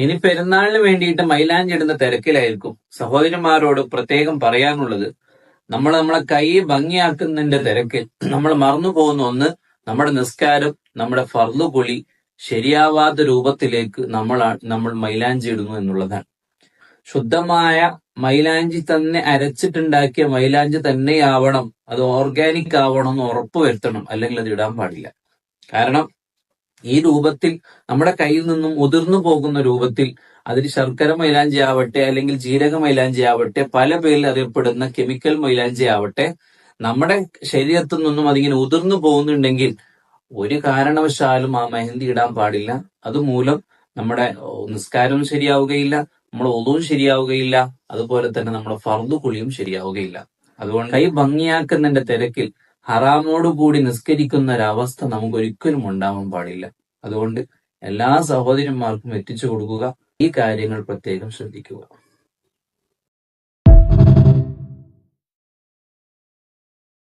ഇനി പെരുന്നാളിന് വേണ്ടിയിട്ട് മൈലാഞ്ചി ഇടുന്ന തിരക്കിലായിരിക്കും. സഹോദരന്മാരോട് പ്രത്യേകം പറയാനുള്ളത്, നമ്മളെ കൈ ഭംഗിയാക്കുന്നതിന്റെ തിരക്കിൽ നമ്മൾ മറന്നു പോകുന്ന ഒന്ന്, നമ്മുടെ നിസ്കാരം, നമ്മുടെ ഫർള് കുളി ശരിയാവാത്ത രൂപത്തിലേക്ക് നമ്മൾ മൈലാഞ്ചി ഇടുന്നു എന്നുള്ളതാണ്. ശുദ്ധമായ മൈലാഞ്ചി തന്നെ അരച്ചിട്ടുണ്ടാക്കിയ മൈലാഞ്ചി തന്നെയാവണം, അത് ഓർഗാനിക് ആവണം എന്ന് ഉറപ്പുവരുത്തണം, അല്ലെങ്കിൽ അത് ഇടാൻ പാടില്ല. കാരണം ഈ രൂപത്തിൽ നമ്മുടെ കയ്യിൽ നിന്നും ഉതിർന്നു പോകുന്ന രൂപത്തിൽ, അതിൽ ശർക്കര മൈലാഞ്ചി ആവട്ടെ, അല്ലെങ്കിൽ ജീരക മൈലാഞ്ചി ആവട്ടെ, പല പേരിൽ അറിയപ്പെടുന്ന കെമിക്കൽ മൈലാഞ്ചി ആവട്ടെ, നമ്മുടെ ശരീരത്തിൽ നിന്നും അതിങ്ങനെ ഉതിർന്നു പോകുന്നുണ്ടെങ്കിൽ ഒരു കാരണവശാലും ആ മെഹന്തി ഇടാൻ പാടില്ല. അതുമൂലം നമ്മുടെ നിസ്കാരവും ശരിയാവുകയില്ല, നമ്മുടെ ഒളുവും ശരിയാവുകയില്ല, അതുപോലെ തന്നെ നമ്മുടെ ഫർദ് കുളിയും ശരിയാവുകയില്ല. അതുകൊണ്ട് കൈ ഭംഗിയാക്കുന്നതിന്റെ തിരക്കിൽ ഹറാമോടുകൂടി നിസ്കരിക്കുന്ന ഒരവസ്ഥ നമുക്ക് ഒരിക്കലും ഉണ്ടാവാൻ പാടില്ല. അതുകൊണ്ട് എല്ലാ സഹോദരന്മാർക്കും എത്തിച്ചു കൊടുക്കുക. ഈ കാര്യങ്ങൾ പ്രത്യേകം ശ്രദ്ധിക്കുക.